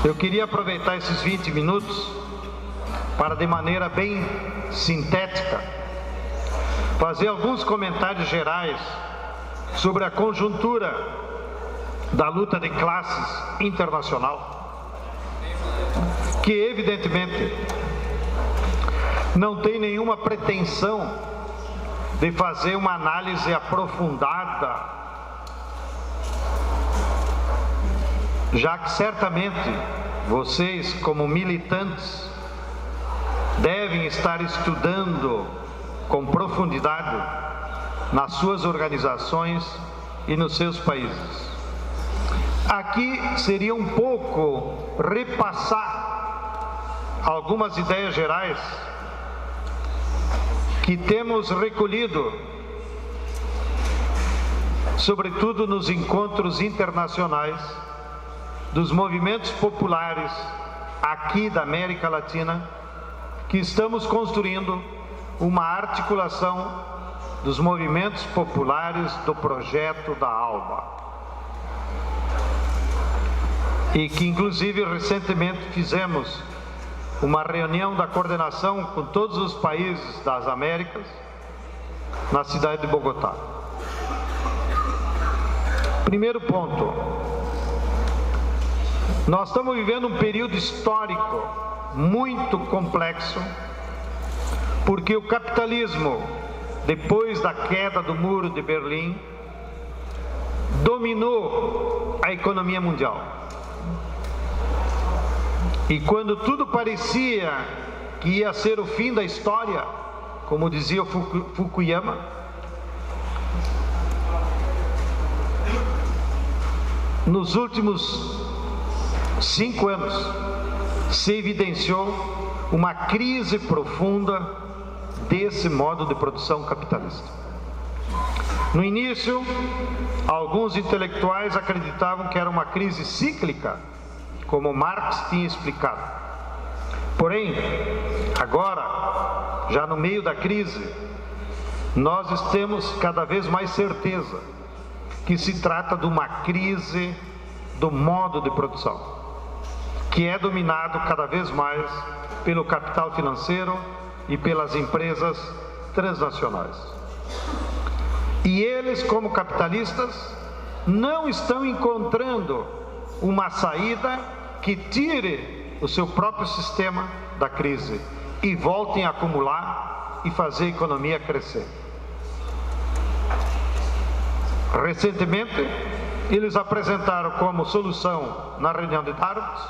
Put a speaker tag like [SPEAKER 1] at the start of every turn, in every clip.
[SPEAKER 1] Eu queria aproveitar esses 20 minutos para, de maneira bem sintética, fazer alguns comentários gerais sobre a conjuntura da luta de classes internacional, que evidentemente não tem nenhuma pretensão de fazer uma análise aprofundada, já que certamente vocês, como militantes, devem estar estudando com profundidade nas suas organizações e nos seus países. Aqui seria um pouco repassar algumas ideias gerais que temos recolhido, sobretudo nos encontros internacionais dos movimentos populares aqui da América Latina, que estamos construindo uma articulação dos movimentos populares do projeto da ALBA. E que, inclusive, recentemente fizemos uma reunião da coordenação com todos os países das Américas, na cidade de Bogotá. Primeiro ponto, nós estamos vivendo um período histórico muito complexo, porque o capitalismo, depois da queda do Muro de Berlim, dominou a economia mundial. E quando tudo parecia que ia ser o fim da história, como dizia o Fukuyama, nos últimos 5 anos se evidenciou uma crise profunda desse modo de produção capitalista. No início, alguns intelectuais acreditavam que era uma crise cíclica, como Marx tinha explicado. Porém, agora, já no meio da crise, nós temos cada vez mais certeza que se trata de uma crise do modo de produção, que é dominado cada vez mais pelo capital financeiro e pelas empresas transnacionais. E eles, como capitalistas, não estão encontrando uma saída que tire o seu próprio sistema da crise e voltem a acumular e fazer a economia crescer. Recentemente, eles apresentaram como solução na reunião de Davos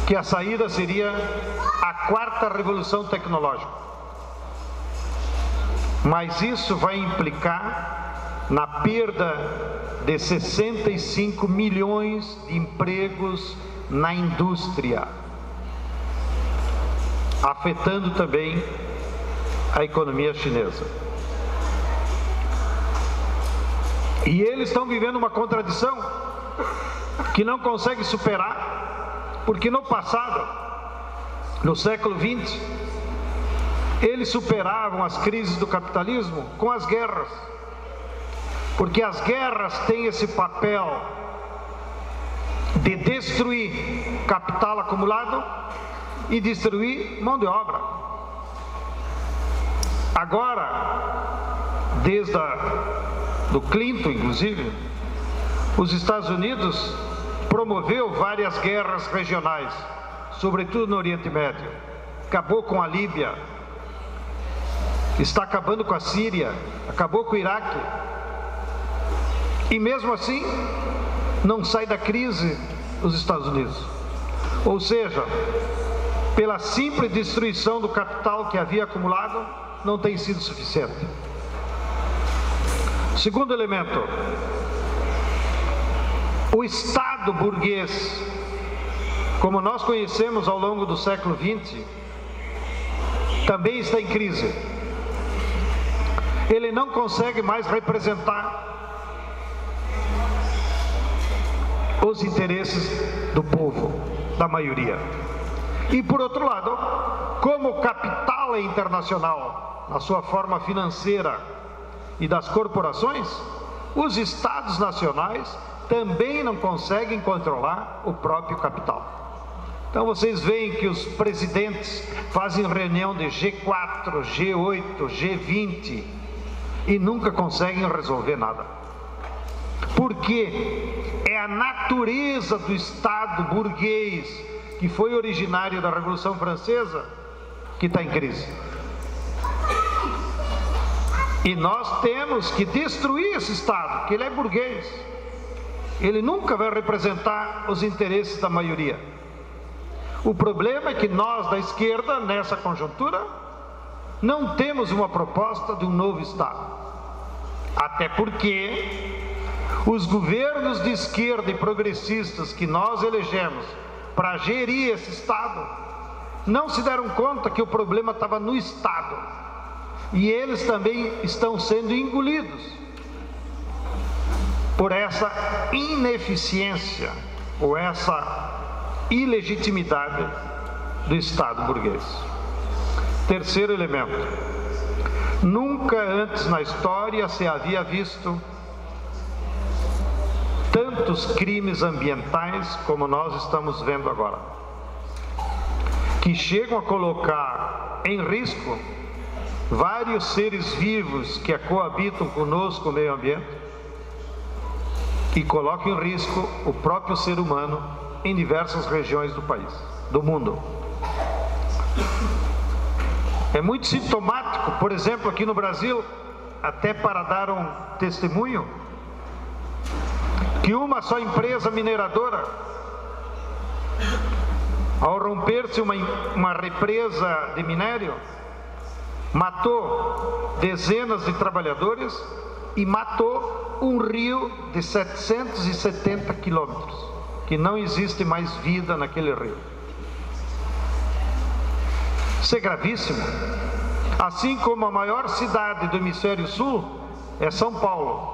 [SPEAKER 1] que a saída seria a 4ª revolução tecnológica. Mas isso vai implicar na perda de 65 milhões de empregos na indústria, afetando também a economia chinesa. E eles estão vivendo uma contradição que não conseguem superar, porque no passado, no século XX, eles superavam as crises do capitalismo com as guerras, porque as guerras têm esse papel de destruir capital acumulado e destruir mão de obra. Agora, desde do Clinton, inclusive, os Estados Unidos promoveu várias guerras regionais, sobretudo no Oriente Médio. Acabou com a Líbia, está acabando com a Síria, acabou com o Iraque. E mesmo assim, não sai da crise os Estados Unidos. Ou seja, pela simples destruição do capital que havia acumulado, não tem sido suficiente. Segundo elemento, o Estado burguês, como nós conhecemos ao longo do século XX, também está em crise. Ele não consegue mais representar os interesses do povo, da maioria. E por outro lado, como o capital é internacional na sua forma financeira e das corporações, os estados nacionais também não conseguem controlar o próprio capital. Então vocês veem que os presidentes fazem reunião de G4, G8, G20 e nunca conseguem resolver nada. Porque é a natureza do Estado burguês, que foi originário da Revolução Francesa, que está em crise. E nós temos que destruir esse Estado, que ele é burguês. Ele nunca vai representar os interesses da maioria. O problema é que nós, da esquerda, nessa conjuntura, não temos uma proposta de um novo Estado. Até porque os governos de esquerda e progressistas que nós elegemos para gerir esse Estado, não se deram conta que o problema estava no Estado. E eles também estão sendo engolidos por essa ineficiência ou essa ilegitimidade do Estado burguês. Terceiro elemento: nunca antes na história se havia visto tantos crimes ambientais como nós estamos vendo agora, que chegam a colocar em risco vários seres vivos que coabitam conosco no meio ambiente e colocam em risco o próprio ser humano em diversas regiões do país, do mundo. É muito sintomático, por exemplo, aqui no Brasil, até para dar um testemunho, que uma só empresa mineradora, ao romper-se uma represa de minério, matou dezenas de trabalhadores e matou um rio de 770 quilômetros, que não existe mais vida naquele rio. Isso é gravíssimo. Assim como a maior cidade do hemisfério sul é São Paulo.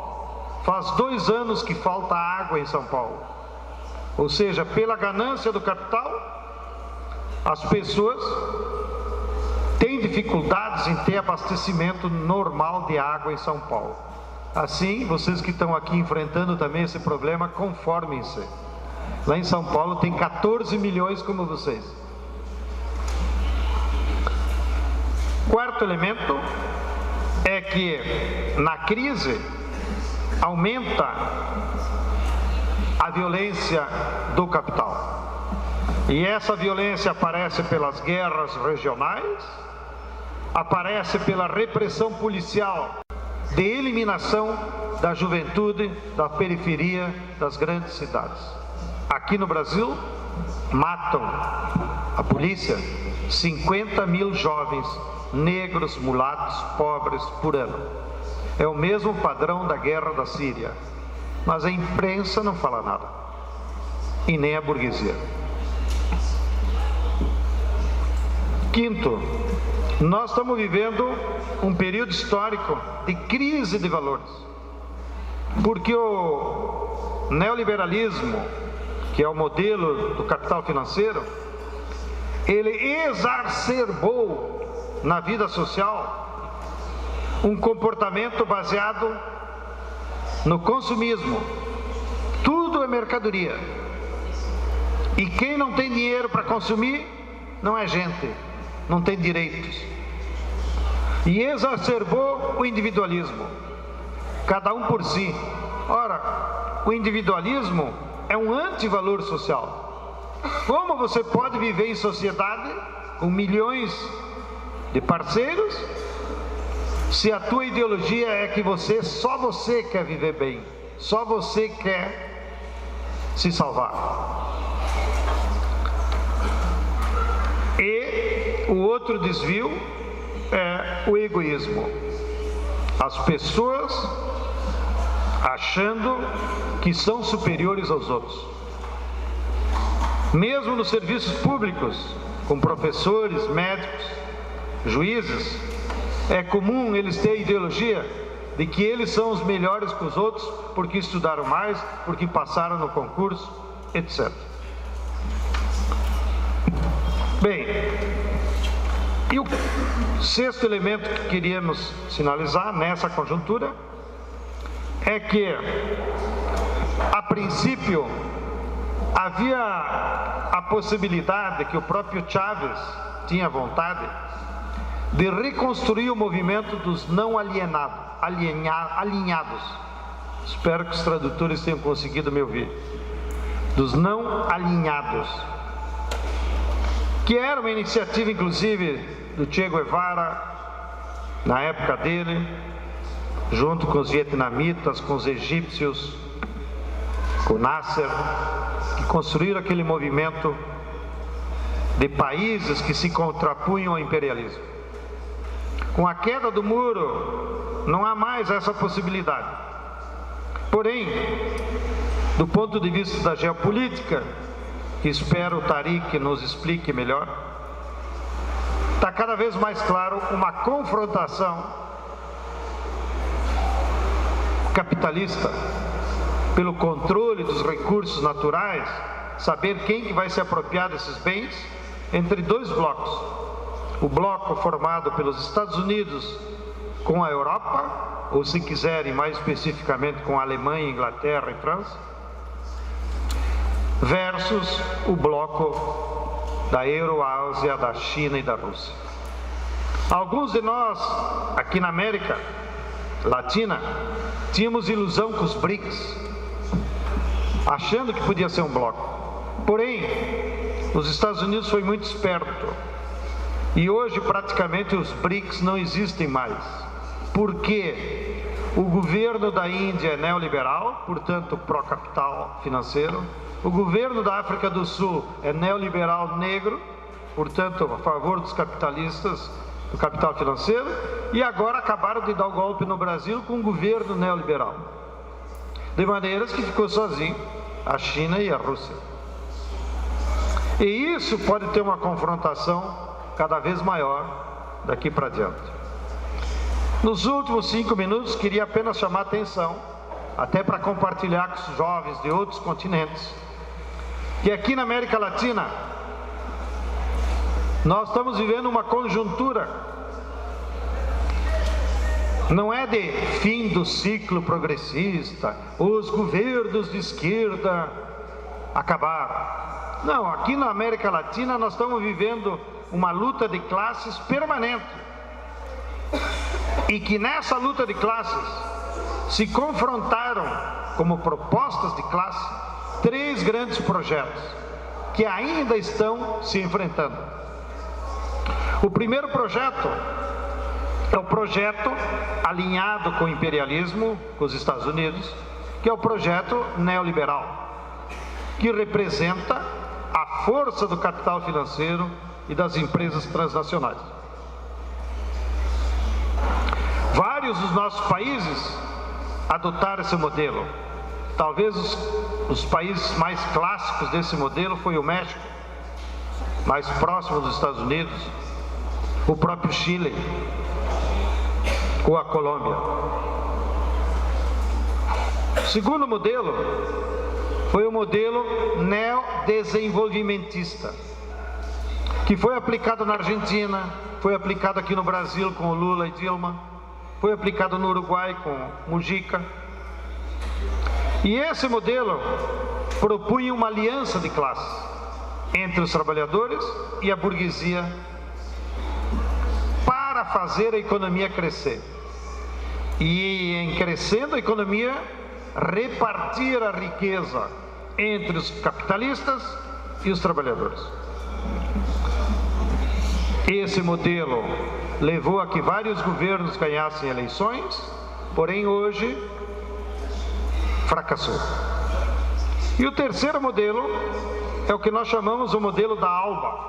[SPEAKER 1] Faz 2 anos que falta água em São Paulo. Ou seja, pela ganância do capital, as pessoas têm dificuldades em ter abastecimento normal de água em São Paulo. Assim, vocês que estão aqui enfrentando também esse problema, conformem-se. Lá em São Paulo tem 14 milhões como vocês. Quarto elemento é que na crise aumenta a violência do capital. E essa violência aparece pelas guerras regionais, aparece pela repressão policial de eliminação da juventude da periferia das grandes cidades. Aqui no Brasil, matam a polícia 50 mil jovens negros, mulatos, pobres por ano. É o mesmo padrão da guerra da Síria, mas a imprensa não fala nada, e nem a burguesia. Quinto, nós estamos vivendo um período histórico de crise de valores, porque o neoliberalismo, que é o modelo do capital financeiro, ele exacerbou na vida social um comportamento baseado no consumismo. Tudo é mercadoria, e quem não tem dinheiro para consumir não é gente, não tem direitos. E exacerbou o individualismo, cada um por si. Ora, o individualismo é um antivalor social. Como você pode viver em sociedade com milhões de parceiros se a tua ideologia é que só você quer viver bem, só você quer se salvar? E o outro desvio é o egoísmo. As pessoas achando que são superiores aos outros. Mesmo nos serviços públicos, com professores, médicos, juízes, é comum eles terem a ideologia de que eles são os melhores que os outros porque estudaram mais, porque passaram no concurso, etc. Bem, e o sexto elemento que queríamos sinalizar nessa conjuntura é que A princípio, havia a possibilidade que o próprio Chávez tinha vontade de reconstruir o movimento dos não alinhados. Espero que os tradutores tenham conseguido me ouvir. Dos não alinhados, que era uma iniciativa, inclusive, do Che Guevara, na época dele, junto com os vietnamitas, com os egípcios, com Nasser, que construíram aquele movimento de países que se contrapunham ao imperialismo. Com a queda do muro, não há mais essa possibilidade. Porém, do ponto de vista da geopolítica, que espero o Tariq nos explique melhor, está cada vez mais claro uma confrontação capitalista pelo controle dos recursos naturais, saber quem que vai se apropriar desses bens, entre dois blocos. O bloco formado pelos Estados Unidos com a Europa, ou se quiserem mais especificamente com a Alemanha, Inglaterra e França, versus o bloco da Euroásia, da China e da Rússia. Alguns de nós, aqui na América Latina, tínhamos ilusão com os BRICS, achando que podia ser um bloco. Porém, os Estados Unidos foi muito esperto e hoje praticamente os BRICS não existem mais. Por quê? O governo da Índia é neoliberal, portanto pró-capital financeiro. O governo da África do Sul é neoliberal negro, portanto a favor dos capitalistas, do capital financeiro. E agora acabaram de dar o golpe no Brasil com um governo neoliberal. De maneira que ficou sozinho a China e a Rússia. E isso pode ter uma confrontação cada vez maior daqui para diante. Nos últimos 5 minutos, queria apenas chamar a atenção, até para compartilhar com os jovens de outros continentes, que aqui na América Latina, nós estamos vivendo uma conjuntura, não é de fim do ciclo progressista, os governos de esquerda acabaram. Não, aqui na América Latina nós estamos vivendo uma luta de classes permanente. E que nessa luta de classes se confrontaram como propostas de classe 3 grandes projetos que ainda estão se enfrentando. O primeiro projeto é o projeto alinhado com o imperialismo, com os Estados Unidos, que é o projeto neoliberal, que representa a força do capital financeiro e das empresas transnacionais. Vários dos nossos países adotaram esse modelo. Talvez os países mais clássicos desse modelo foi o México, mais próximo dos Estados Unidos, o próprio Chile ou a Colômbia. O segundo modelo foi o modelo neodesenvolvimentista, que foi aplicado na Argentina, foi aplicado aqui no Brasil com o Lula e Dilma, foi aplicado no Uruguai com Mujica. E esse modelo propunha uma aliança de classes entre os trabalhadores e a burguesia para fazer a economia crescer. E em crescendo a economia, repartir a riqueza entre os capitalistas e os trabalhadores. Esse modelo levou a que vários governos ganhassem eleições, porém hoje fracassou. E o terceiro modelo é o que nós chamamos o modelo da ALBA,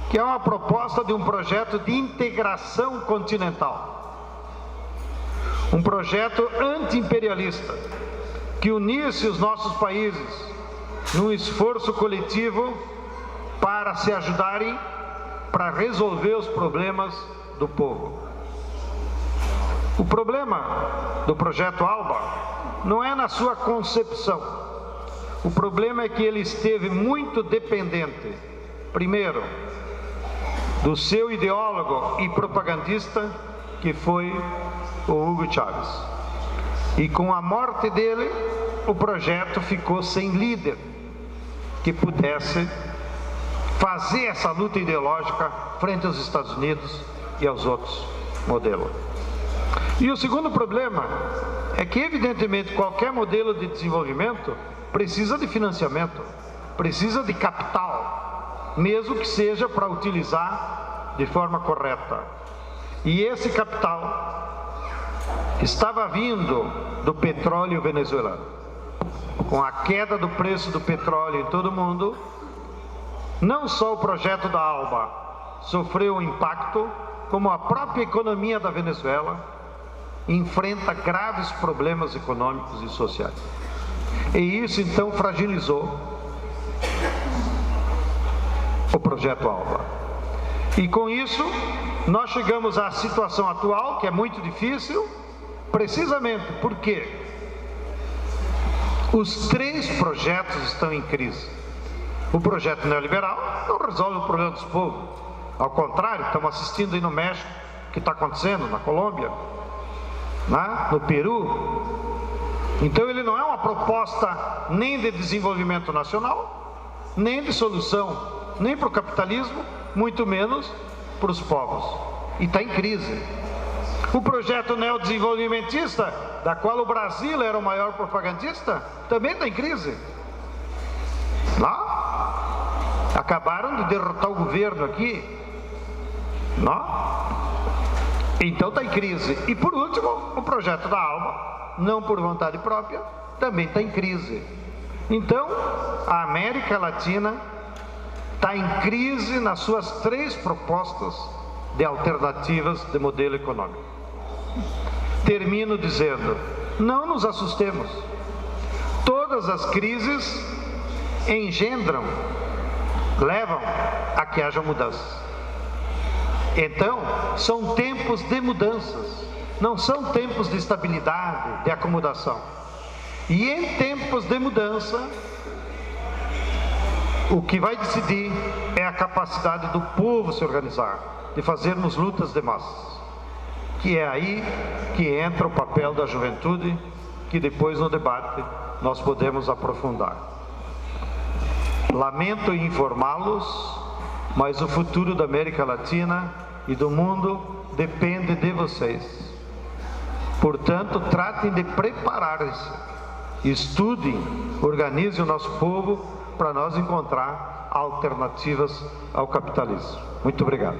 [SPEAKER 1] que é uma proposta de um projeto de integração continental. Um projeto anti-imperialista, que unisse os nossos países num esforço coletivo para se ajudarem para resolver os problemas do povo. O problema do projeto ALBA não é na sua concepção. O problema é que ele esteve muito dependente, primeiro, do seu ideólogo e propagandista, que foi o Hugo Chávez. E com a morte dele, o projeto ficou sem líder que pudesse fazer essa luta ideológica frente aos Estados Unidos e aos outros modelos. E o segundo problema é que, evidentemente, qualquer modelo de desenvolvimento precisa de financiamento, precisa de capital, mesmo que seja para utilizar de forma correta. E esse capital estava vindo do petróleo venezuelano. Com a queda do preço do petróleo em todo o mundo, não só o projeto da ALBA sofreu um impacto, como a própria economia da Venezuela enfrenta graves problemas econômicos e sociais. E isso então fragilizou o projeto ALBA. E com isso, nós chegamos à situação atual, que é muito difícil, precisamente porque os três projetos estão em crise. O projeto neoliberal não resolve o problema dos povos. Ao contrário, estamos assistindo aí no México o que está acontecendo, na Colômbia, no Peru. Então ele não é uma proposta nem de desenvolvimento nacional, nem de solução, nem para o capitalismo, muito menos para os povos. E está em crise. O projeto neodesenvolvimentista, da qual o Brasil era o maior propagandista, também está em crise. Acabaram de derrotar o governo aqui. Então está em crise. E por último, o projeto da ALBA, não por vontade própria, também está em crise. Então, a América Latina está em crise nas suas três propostas de alternativas de modelo econômico. Termino dizendo, não nos assustemos. Todas as crises engendram, levam a que haja mudanças. Então, são tempos de mudanças, não são tempos de estabilidade, de acomodação. E em tempos de mudança, o que vai decidir é a capacidade do povo se organizar, de fazermos lutas de massas. Que é aí que entra o papel da juventude, que depois no debate nós podemos aprofundar. Lamento informá-los, mas o futuro da América Latina e do mundo depende de vocês. Portanto, tratem de preparar-se, estudem, organizem o nosso povo para nós encontrar alternativas ao capitalismo. Muito obrigado.